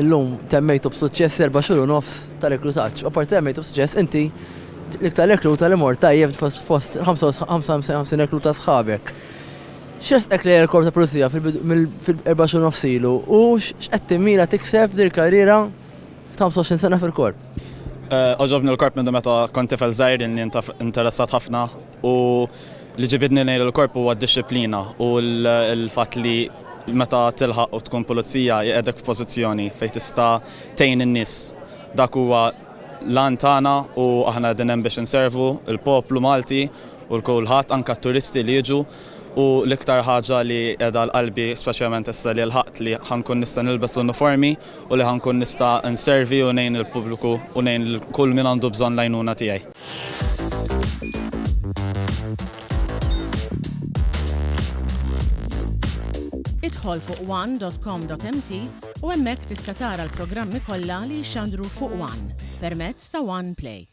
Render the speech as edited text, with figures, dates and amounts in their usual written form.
illum temmejtu b'suċċess 4 xhur u nofs ta' reklutaġġ. Apparti temmejtu b'suċċess inti l-iktar rekluta li mort tajjeb fost 55 rekluta sħabek. X'resqek li l-korp ta' pulizija fil-4 xhur nofs ilu u x'qed timmira tikseb dir karriera ta' 25 sena fil-korp? Oġobni l-korp minn meta kont tifel żgħir inni interessat ħafna u li ġibidni lejn il-korp huwa d-disciplina u l-fatt li meta tilħaq u tkun pulizija jqiegħdek f'pożizzjoni fejn tista' tgħin in-nies. Dak huwa lan tagħna u aħna qegħdin hemm biex inservu l-poplu Malti u l-kulħadd anke t-turisti li jiġu u l-iktar ħaġa li qiegħda l-qalbi speċjalment issa li l-ħaqt li ħankun nista' nilbes uniformi u li ħankun nista' nservi u ngħin il-pubbliku u ngħin kull min għandu bżonn l-għajnuna tiegħi. Idħol fuq one.com.mt u hemmhekk tista' tara l-programmi kollha li jxandru fuq One permezz ta' One Play.